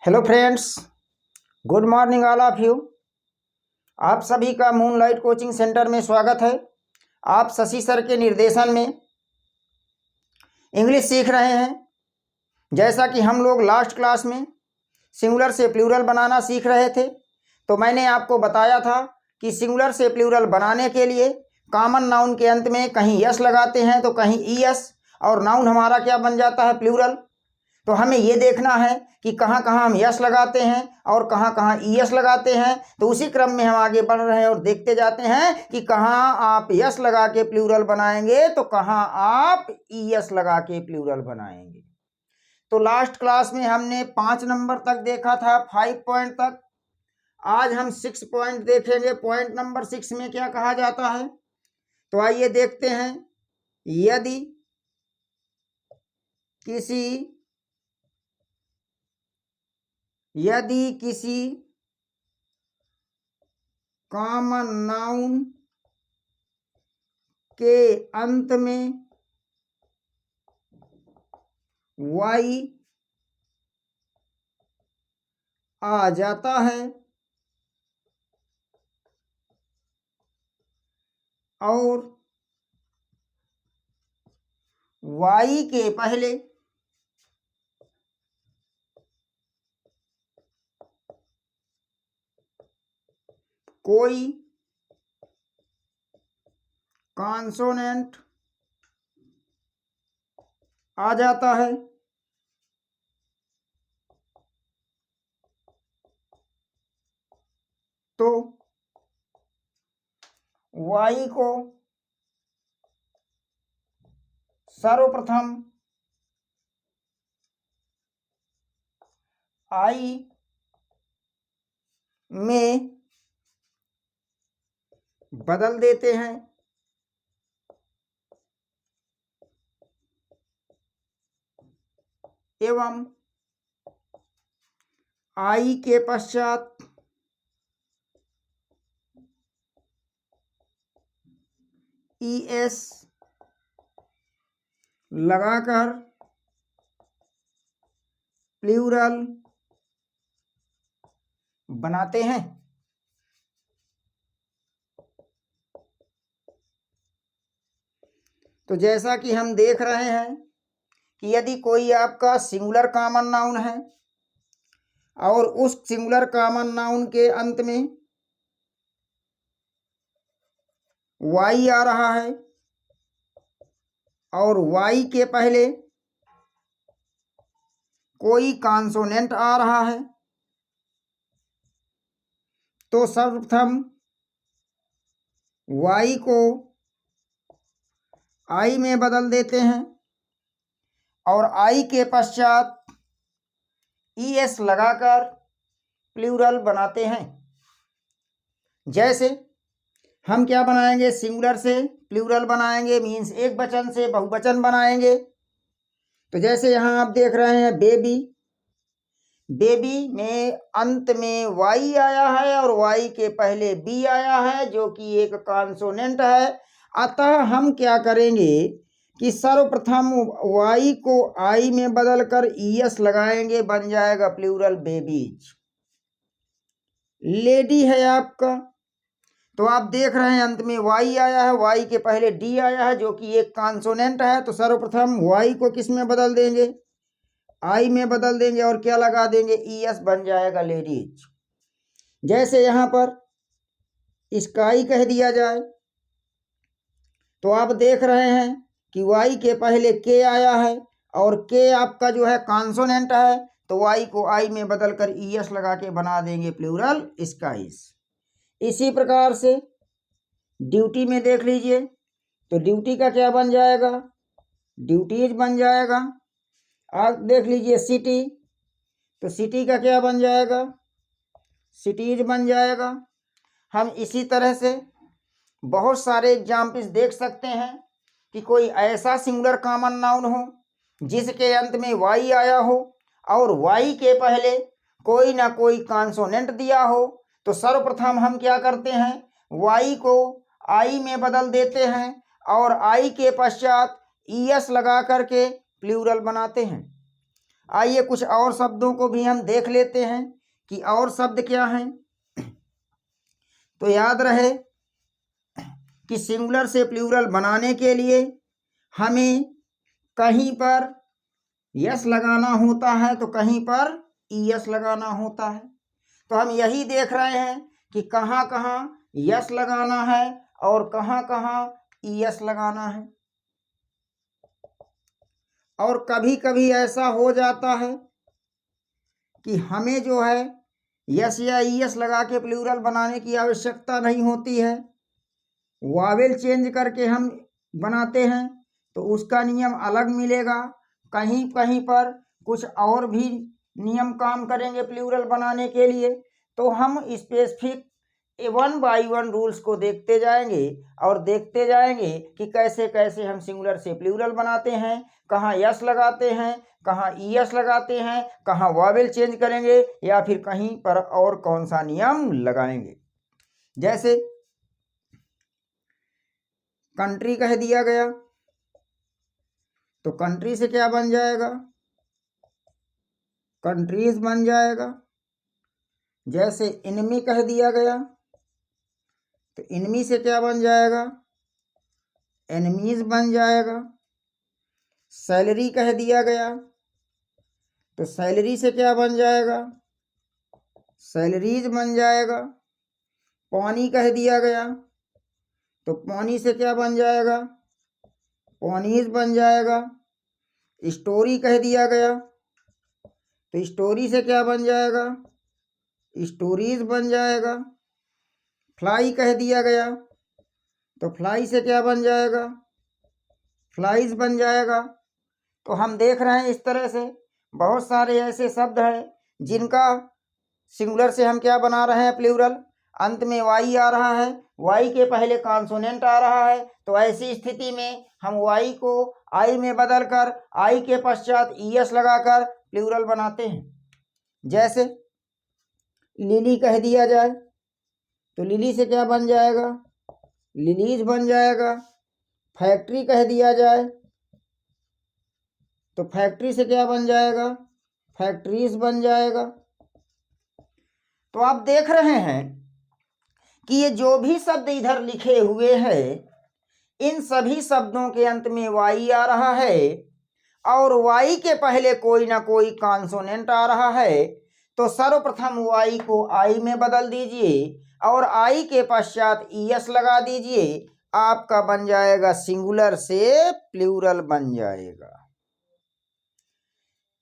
Hello friends, good morning all of you. आप सभी का मूनलाइट कोचिंग सेंटर में स्वागत है। आप शशि सर के निर्देशन में इंग्लिश सीख रहे हैं। जैसा कि हम लोग लास्ट क्लास में सिंगुलर से प्लूरल बनाना सीख रहे थे, तो मैंने आपको बताया था कि सिंगुलर से प्लूरल बनाने के लिए कॉमन नाउन के अंत में कहीं यस लगाते हैं तो कहीं ईएस, और नाउन हमारा क्या बन जाता है, प्लूरल। तो हमें ये देखना है कि कहाँ कहाँ हम यस लगाते हैं और कहाँ कहाँ ईएस लगाते हैं। तो उसी क्रम में हम आगे बढ़ रहे हैं और देखते जाते हैं कि कहाँ आप यस लगा के प्लूरल बनाएंगे तो कहाँ आप ईएस लगा के प्लूरल बनाएंगे। तो लास्ट क्लास में हमने 5 नंबर तक देखा था, 5 पॉइंट तक। आज हम 6 पॉइंट देखेंगे। पॉइंट नंबर 6 में क्या कहा जाता है, तो आइए देखते हैं। यदि किसी कॉमन नाउन के अंत में वाई आ जाता है और वाई के पहले कोई कॉन्सोनेंट आ जाता है तो वाई को सर्वप्रथम आई में बदल देते हैं एवं आई के पश्चात ईएस लगाकर प्लूरल बनाते हैं। तो जैसा कि हम देख रहे हैं कि यदि कोई आपका सिंगुलर कॉमन नाउन है और उस सिंगुलर कॉमन नाउन के अंत में वाई आ रहा है और वाई के पहले कोई कॉन्सोनेंट आ रहा है, तो सर्वप्रथम वाई को आई में बदल देते हैं और आई के पश्चात ईएस लगाकर प्लूरल बनाते हैं। जैसे हम क्या बनाएंगे, सिंगुलर से प्लूरल बनाएंगे, मीन्स एक वचन से बहुवचन बनाएंगे। तो जैसे यहाँ आप देख रहे हैं बेबी, बेबी में अंत में वाई आया है और वाई के पहले बी आया है जो कि एक कॉन्सोनेंट है। अतः हम क्या करेंगे कि सर्वप्रथम वाई को आई में बदलकर ईएस लगाएंगे, बन जाएगा प्लूरल बेबीज। लेडी है आपका, तो आप देख रहे हैं अंत में वाई आया है, वाई के पहले डी आया है जो कि एक कॉन्सोनेंट है। तो सर्वप्रथम वाई को किस में बदल देंगे, आई में बदल देंगे और क्या लगा देंगे, ईएस, बन जाएगा लेडीज। जैसे यहाँ पर स्काई कह दिया जाए तो आप देख रहे हैं कि वाई के पहले के आया है और के आपका जो है कॉन्सोनेंट है, तो वाई को आई में बदलकर ईएस लगा के बना देंगे प्लूरल स्काइज। इसी प्रकार से ड्यूटी में देख लीजिए, तो ड्यूटी का क्या बन जाएगा, ड्यूटीज बन जाएगा। आप देख लीजिए सिटी, तो सिटी का क्या बन जाएगा, सिटीज बन जाएगा। हम इसी तरह से बहुत सारे एग्जाम्पल्स देख सकते हैं कि कोई ऐसा सिंगुलर कॉमन नाउन हो जिसके अंत में वाई आया हो और वाई के पहले कोई ना कोई कॉन्सोनेंट दिया हो, तो सर्वप्रथम हम क्या करते हैं, वाई को आई में बदल देते हैं और आई के पश्चात ईएस लगा करके प्लूरल बनाते हैं। आइए कुछ और शब्दों को भी हम देख लेते हैं कि और शब्द क्या हैं। तो याद रहे कि सिंगुलर से प्लूरल बनाने के लिए हमें कहीं पर यस लगाना होता है तो कहीं पर ईएस लगाना होता है। तो हम यही देख रहे हैं कि कहाँ कहाँ यस लगाना है और कहाँ कहाँ ईएस लगाना है। और कभी कभी ऐसा हो जाता है कि हमें जो है यस या ईएस लगा के प्लूरल बनाने की आवश्यकता नहीं होती है, वावेल चेंज करके हम बनाते हैं तो उसका नियम अलग मिलेगा। कहीं कहीं पर कुछ और भी नियम काम करेंगे प्लूरल बनाने के लिए। तो हम स्पेसिफिक 1 बाय 1 रूल्स को देखते जाएंगे और देखते जाएंगे कि कैसे कैसे हम सिंगुलर से प्लूरल बनाते हैं, कहाँ यस लगाते हैं, कहाँ ईएस लगाते हैं, कहाँ वावेल चेंज करेंगे या फिर कहीं पर और कौन सा नियम लगाएंगे। जैसे कंट्री कह दिया गया तो कंट्री से क्या बन जाएगा, कंट्रीज बन जाएगा। जैसे इनमी कह दिया गया तो इनमी से क्या बन जाएगा, एनिमीज बन जाएगा। सैलरी कह दिया गया तो सैलरी से क्या बन जाएगा, सैलरीज बन जाएगा। पानी कह दिया गया तो पानी से क्या बन जाएगा, पानीज बन जाएगा। स्टोरी कह दिया गया तो स्टोरी से क्या बन जाएगा, स्टोरीज बन जाएगा। फ्लाई कह दिया गया तो फ्लाई से क्या बन जाएगा, फ्लाइज बन जाएगा। तो हम देख रहे हैं इस तरह से बहुत सारे ऐसे शब्द हैं जिनका सिंगुलर से हम क्या बना रहे हैं, प्लूरल। अंत में वाई आ रहा है, वाई के पहले कॉन्सोनेंट आ रहा है, तो ऐसी स्थिति में हम वाई को आई में बदलकर आई के पश्चात ईएस लगाकर प्लूरल बनाते हैं। जैसे लिली कह दिया जाए तो लिली से क्या बन जाएगा, लिलीज बन जाएगा। फैक्ट्री कह दिया जाए तो फैक्ट्री से क्या बन जाएगा, फैक्ट्रीज बन जाएगा। तो आप देख रहे हैं कि ये जो भी शब्द इधर लिखे हुए हैं इन सभी शब्दों के अंत में वाई आ रहा है और वाई के पहले कोई ना कोई कॉन्सोनेंट आ रहा है। तो सर्वप्रथम वाई को आई में बदल दीजिए और आई के पश्चात ईएस लगा दीजिए, आपका बन जाएगा सिंगुलर से प्लूरल बन जाएगा।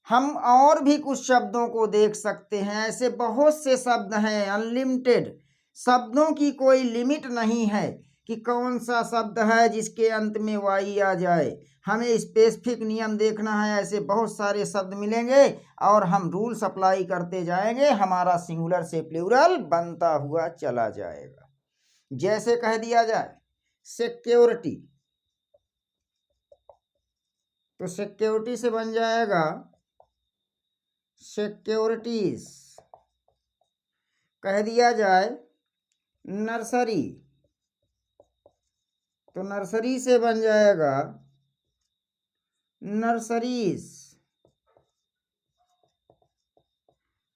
हम और भी कुछ शब्दों को देख सकते हैं, ऐसे बहुत से शब्द हैं, अनलिमिटेड शब्दों की कोई लिमिट नहीं है कि कौन सा शब्द है जिसके अंत में वाई आ जाए। हमें स्पेसिफिक नियम देखना है, ऐसे बहुत सारे शब्द मिलेंगे और हम रूल्स अप्लाई करते जाएंगे, हमारा सिंगुलर से प्लूरल बनता हुआ चला जाएगा। जैसे कह दिया जाए सिक्योरिटी तो सिक्योरिटी से बन जाएगा सिक्योरिटीज। कह दिया जाए नर्सरी तो नर्सरी से बन जाएगा नर्सरीज।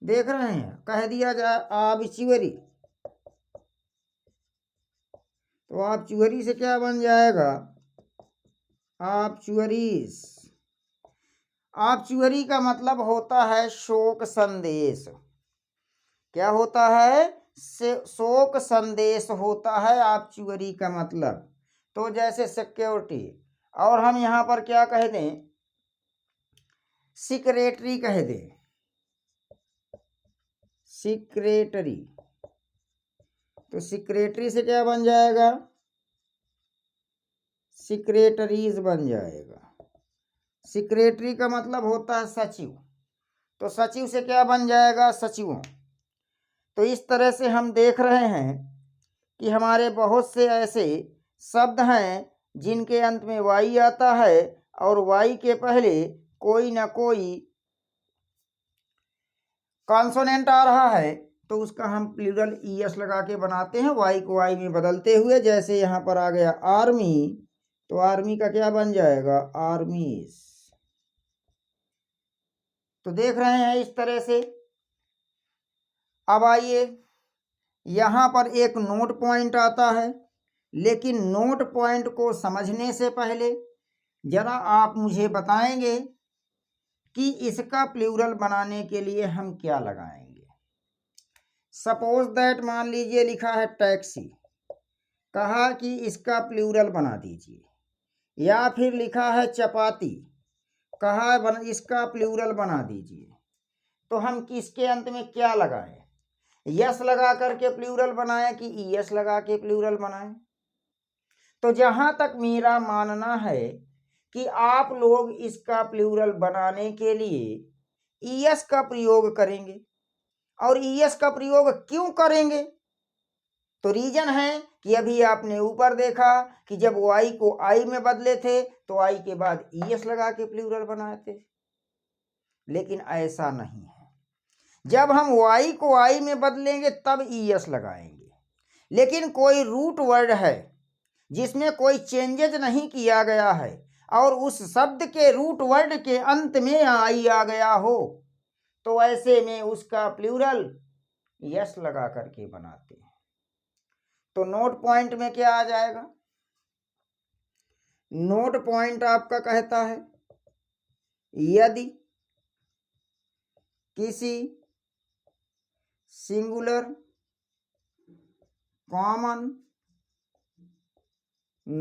देख रहे हैं। कह दिया जाए आबचूरी तो आबचूरी से क्या बन जाएगा, आबचूरीज। आबचूरी का मतलब होता है शोक संदेश। क्या होता है, शोक संदेश होता है आबचूरी का मतलब। तो जैसे सिक्योरिटी, और हम यहाँ पर क्या कह दें, सिक्रेटरी कह दें, सिक्रेटरी तो सिक्रेटरी से क्या बन जाएगा, सिक्रेटरीज बन जाएगा। सिक्रेटरी का मतलब होता है सचिव, तो सचिव से क्या बन जाएगा, सचिवों। तो इस तरह से हम देख रहे हैं कि हमारे बहुत से ऐसे शब्द हैं जिनके अंत में वाई आता है और वाई के पहले कोई ना कोई कॉन्सोनेंट आ रहा है, तो उसका हम प्लूरल ईएस लगा के बनाते हैं वाई को आई में बदलते हुए। जैसे यहाँ पर आ गया आर्मी तो आर्मी का क्या बन जाएगा, आर्मीज। तो देख रहे हैं इस तरह से। अब आइए, यहाँ पर एक नोट पॉइंट आता है, लेकिन नोट पॉइंट को समझने से पहले जरा आप मुझे बताएंगे कि इसका प्लूरल बनाने के लिए हम क्या लगाएंगे। सपोज दैट, मान लीजिए लिखा है टैक्सी, कहा कि इसका प्लूरल बना दीजिए। या फिर लिखा है चपाती, कहा इसका प्लूरल बना दीजिए। तो हम किसके अंत में क्या लगाएं? यस लगा करके प्लूरल बनाएं कि ईएस लगा के प्लूरल बनाएं? तो जहां तक मेरा मानना है कि आप लोग इसका प्लूरल बनाने के लिए ईएस का प्रयोग करेंगे। और ईएस का प्रयोग क्यों करेंगे? तो रीजन है कि अभी आपने ऊपर देखा कि जब वाई को आई में बदले थे तो आई के बाद ईएस लगा के प्लूरल बनाए थे। लेकिन ऐसा नहीं है, जब हम वाई को आई में बदलेंगे तब ईएस लगाएंगे। लेकिन कोई रूट वर्ड है जिसमें कोई चेंजेज नहीं किया गया है और उस शब्द के रूट वर्ड के अंत में आई आ गया हो, तो ऐसे में उसका प्लूरल यस लगा करके बनाते हैं। तो नोट पॉइंट में क्या आ जाएगा? नोट पॉइंट आपका कहता है यदि किसी सिंगुलर कॉमन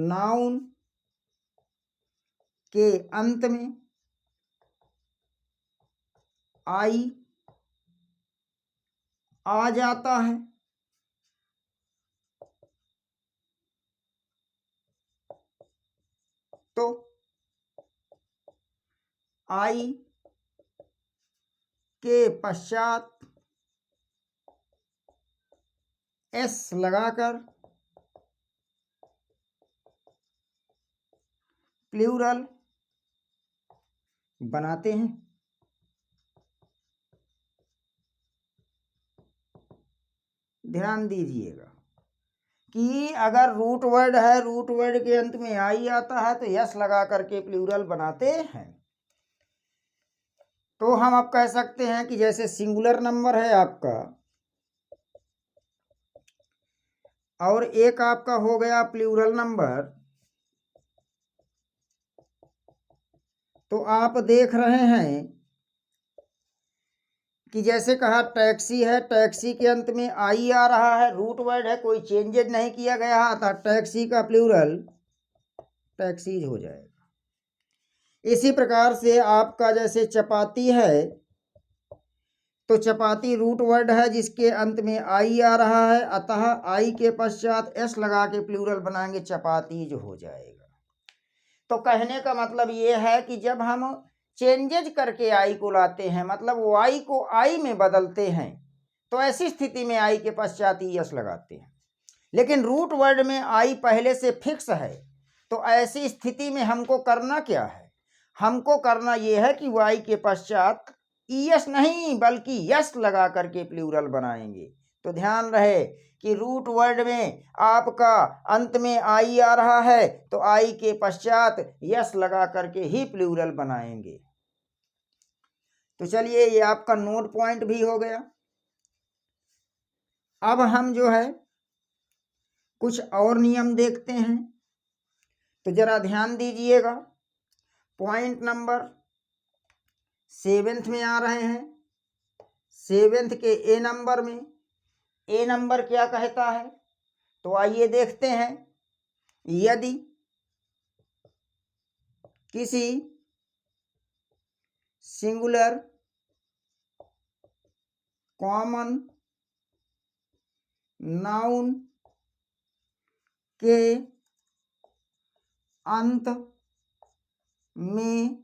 नाउन के अंत में आई आ जाता है तो आई के पश्चात एस लगाकर प्लूरल बनाते हैं। ध्यान दीजिएगा कि अगर रूट वर्ड है, रूट वर्ड के अंत में आई आता है तो यस लगा करके प्लूरल बनाते हैं। तो हम अब कह सकते हैं कि जैसे सिंगुलर नंबर है आपका और एक आपका हो गया प्लूरल नंबर, तो आप देख रहे हैं कि जैसे कहा टैक्सी है, टैक्सी के अंत में आई आ रहा है, रूट वर्ड है, कोई चेंजेज नहीं किया गया था, टैक्सी का प्लूरल टैक्सीज हो जाएगा। इसी प्रकार से आपका जैसे चपाती है, तो चपाती रूट वर्ड है जिसके अंत में आई आ रहा है, अतः आई के पश्चात एस लगा के प्लूरल बनाएंगे, चपातीज हो जाएगा। तो कहने का मतलब ये है कि जब हम चेंजेज करके आई को लाते हैं, मतलब वाई को आई में बदलते हैं, तो ऐसी स्थिति में आई के पश्चात यस लगाते हैं। लेकिन रूट वर्ड में आई पहले से फिक्स है, तो ऐसी स्थिति में हमको करना क्या है? हमको करना यह है कि वाई के पश्चात ईएस नहीं बल्कि यस लगा करके प्लूरल बनाएंगे। तो ध्यान रहे कि रूट वर्ड में आपका अंत में आई आ रहा है तो आई के पश्चात यस लगा करके ही प्लूरल बनाएंगे। तो चलिए, ये आपका नोट पॉइंट भी हो गया। अब हम जो है कुछ और नियम देखते हैं, तो जरा ध्यान दीजिएगा। पॉइंट नंबर 7 में आ रहे हैं। 7 के ए नंबर में, ए नंबर क्या कहता है? तो आइए देखते हैं। यदि किसी सिंगुलर कॉमन नाउन के अंत में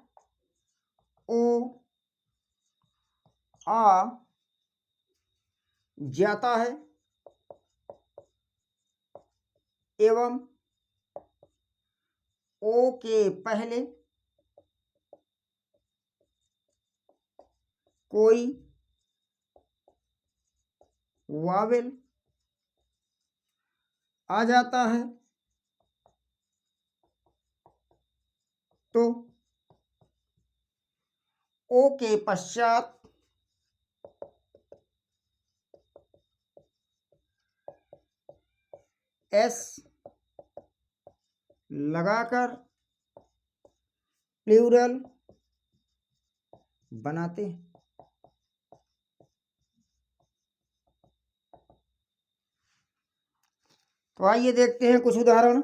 ओ आ जाता है एवं ओ के पहले कोई वावेल आ जाता है, तो ओ के पश्चात एस लगाकर प्लूरल बनाते हैं। तो आइए देखते हैं कुछ उदाहरण।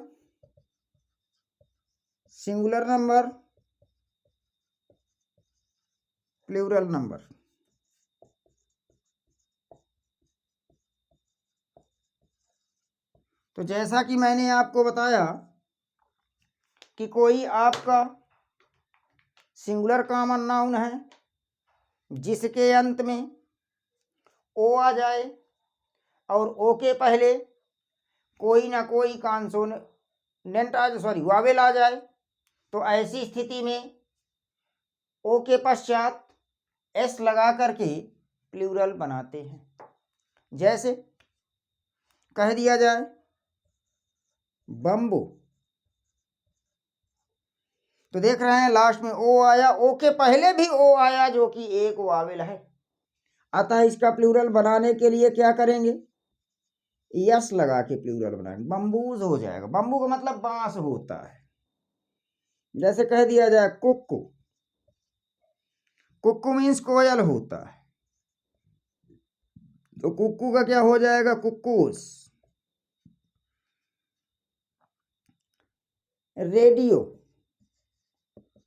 Singular number, plural number. तो जैसा कि मैंने आपको बताया कि कोई आपका सिंगुलर कॉमन नाउन है जिसके अंत में ओ आ जाए और ओ के पहले कोई ना कोई कॉन्सोनेंट वावेल आ जाए, तो ऐसी स्थिति में ओ के पश्चात एस लगा करके प्लूरल बनाते हैं। जैसे कह दिया जाए बम्बू, तो देख रहे हैं लास्ट में ओ आया, ओ के पहले भी ओ आया जो कि एक वावेल है, अतः इसका प्लूरल बनाने के लिए क्या करेंगे, यस लगा के प्लूरल बनाएंगे, बम्बूज हो जाएगा। बम्बू का मतलब बांस होता है। जैसे कह दिया जाए कुक्कू, कुक्कू मीन्स कोयल होता है, तो कुक्कू का क्या हो जाएगा, कुक्कूस। रेडियो,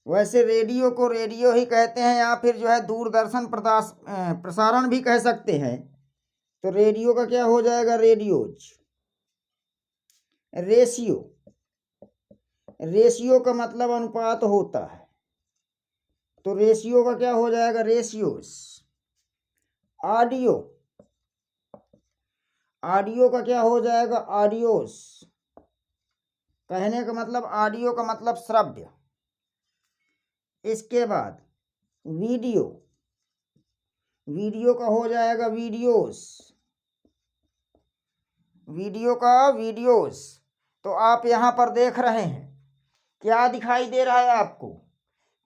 वैसे रेडियो को रेडियो ही कहते हैं या फिर जो है दूरदर्शन प्रसारण भी कह सकते हैं, तो रेडियो का क्या हो जाएगा, रेडियोज। रेशियो, रेशियो का मतलब अनुपात होता है, तो रेशियो का क्या हो जाएगा, रेशियोस। ऑडियो, ऑडियो का क्या हो जाएगा, ऑडियोस। कहने का मतलब ऑडियो का मतलब श्रव्य। इसके बाद वीडियो, वीडियो का हो जाएगा वीडियोस, वीडियो का वीडियोस। तो आप यहाँ पर देख रहे हैं क्या दिखाई दे रहा है आपको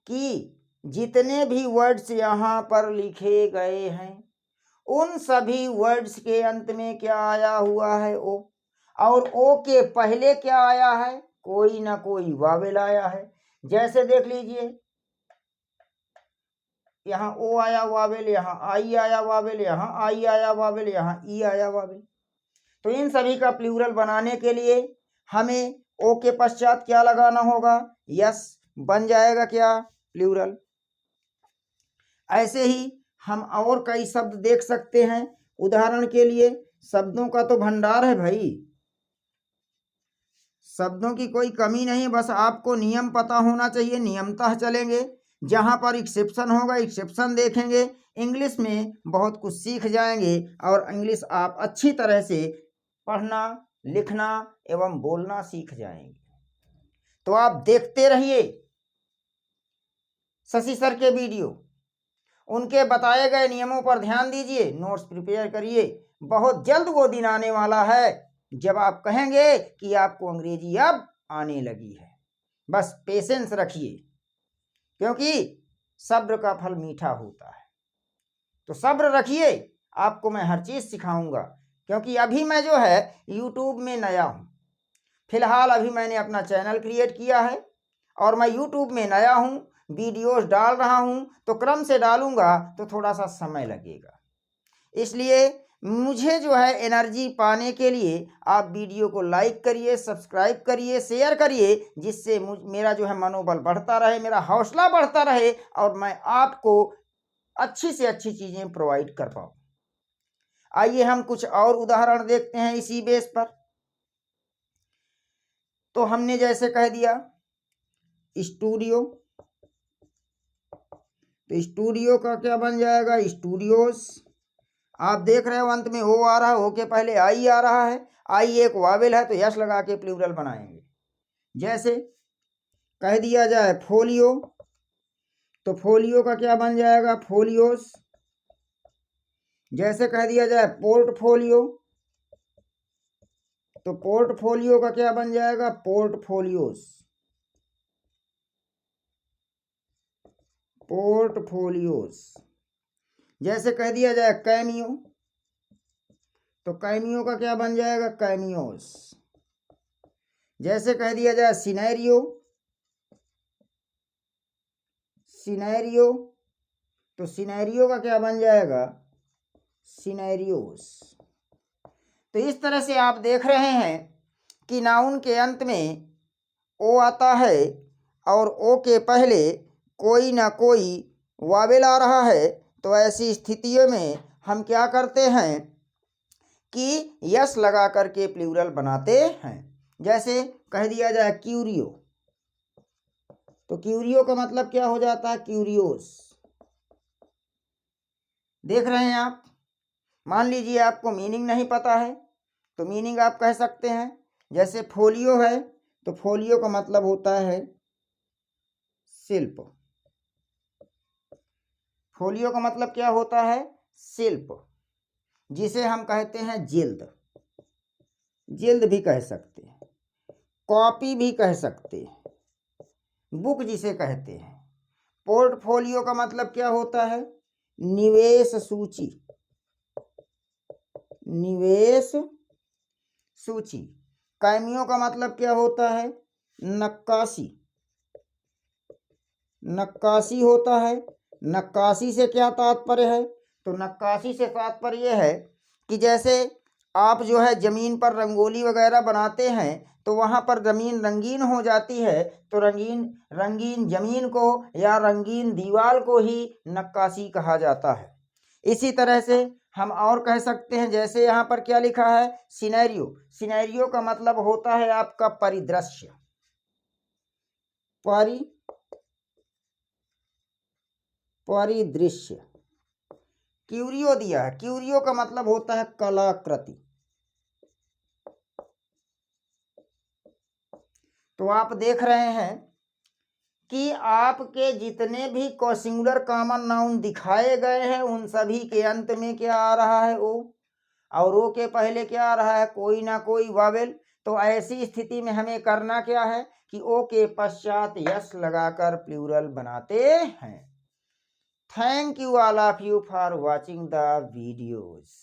कि जितने भी वर्ड्स यहाँ पर लिखे गए हैं उन सभी वर्ड्स के अंत में क्या आया हुआ है, ओ, और ओ के पहले क्या आया है, कोई ना कोई वावेल आया है। जैसे देख लीजिए यहाँ ओ आया वावेल, यहाँ आई आया वावेल, यहाँ आई आया वावेल, यहाँ ई आया वावेल। तो इन सभी का प्लूरल बनाने के लिए हमें ओ के पश्चात क्या लगाना होगा, यस, बन जाएगा क्या, प्लूरल। ऐसे ही हम और कई शब्द देख सकते हैं। उदाहरण के लिए शब्दों का तो भंडार है भाई, शब्दों की कोई कमी नहीं, बस आपको नियम पता होना चाहिए, नियमतः चलेंगे। जहां पर एक्सेप्शन होगा एक्सेप्शन देखेंगे, इंग्लिश में बहुत कुछ सीख जाएंगे और इंग्लिश आप अच्छी तरह से पढ़ना, लिखना एवं बोलना सीख जाएंगे। तो आप देखते रहिए शशि सर के वीडियो, उनके बताए गए नियमों पर ध्यान दीजिए, नोट्स प्रिपेयर करिए। बहुत जल्द वो दिन आने वाला है जब आप कहेंगे कि आपको अंग्रेजी अब आने लगी है। बस पेशेंस रखिए, क्योंकि सब्र का फल मीठा होता है। तो सब्र रखिए, आपको मैं हर चीज सिखाऊंगा, क्योंकि अभी मैं जो है यूट्यूब में नया हूं। फिलहाल अभी मैंने अपना चैनल क्रिएट किया है और मैं यूट्यूब में नया हूं, वीडियोस डाल रहा हूं, तो क्रम से डालूंगा तो थोड़ा सा समय लगेगा। इसलिए मुझे जो है एनर्जी पाने के लिए आप वीडियो को लाइक करिए, सब्सक्राइब करिए, शेयर करिए, जिससे मेरा जो है मनोबल बढ़ता रहे, मेरा हौसला बढ़ता रहे और मैं आपको अच्छी से अच्छी चीज़ें प्रोवाइड कर पाऊँ। आइए हम कुछ और उदाहरण देखते हैं इसी बेस पर। तो हमने जैसे कह दिया स्टूडियो, तो स्टूडियो का क्या बन जाएगा, स्टूडियोस। आप देख रहे हो अंत में ओ आ रहा है, ओ के पहले आई आ रहा है, आई एक वावेल है, तो यश लगा के प्लूरल बनाएंगे। जैसे कह दिया जाए फोलियो, तो फोलियो का क्या बन जाएगा, फोलियोस। जैसे कह दिया जाए पोर्टफोलियो, तो पोर्टफोलियो का क्या बन जाएगा, पोर्टफोलियोस। पोर्टफोलियोज। जैसे कह दिया जाए कैमियो, तो कैमियो का क्या बन जाएगा? कैमियोज। जैसे कह दिया जाए सिनेरियो, सिनेरियो, तो सिनेरियो का क्या बन जाएगा? सिनेरियोस। तो इस तरह से आप देख रहे हैं कि नाउन के अंत में ओ आता है और ओ के पहले कोई ना कोई वावेल आ रहा है। तो ऐसी स्थितियों में हम क्या करते हैं कि यस लगा करके प्लूरल बनाते हैं। जैसे कह दिया जाए क्यूरियो, तो क्यूरियो का मतलब क्या हो जाता है? क्यूरियोस। देख रहे हैं आप। मान लीजिए आपको मीनिंग नहीं पता है, तो मीनिंग आप कह सकते हैं। जैसे फोलियो है, तो फोलियो का मतलब होता है शिल्प। फोलियो का मतलब क्या होता है? शिल्प, जिसे हम कहते हैं जिल्द। जिल्द भी कह सकते हैं, कॉपी भी कह सकते हैं, बुक जिसे कहते हैं। पोर्टफोलियो का मतलब क्या होता है? निवेश सूची, निवेश सूची। कैमियो का मतलब क्या होता है? नक्काशी, नक्काशी होता है। नक्काशी से क्या तात्पर्य है? तो नक्काशी से तात्पर्य यह है कि जैसे आप जो है ज़मीन पर रंगोली वगैरह बनाते हैं, तो वहाँ पर ज़मीन रंगीन हो जाती है, तो रंगीन रंगीन ज़मीन को या रंगीन दीवार को ही नक्काशी कहा जाता है। इसी तरह से हम और कह सकते हैं, जैसे यहाँ पर क्या लिखा है? सिनेरियो। सिनेरियो का मतलब होता है आपका परिदृश्य, परिदृश्य। क्यूरियो दिया है, क्यूरियो का मतलब होता है कलाकृति। तो आप देख रहे हैं कि आपके जितने भी सिंगुलर कॉमन नाउन दिखाए गए हैं, उन सभी के अंत में क्या आ रहा है? ओ। और ओ के पहले क्या आ रहा है? कोई ना कोई वावेल। तो ऐसी स्थिति में हमें करना क्या है कि ओ के पश्चात यस लगाकर प्लूरल बनाते हैं। Thank you all of you for watching the videos.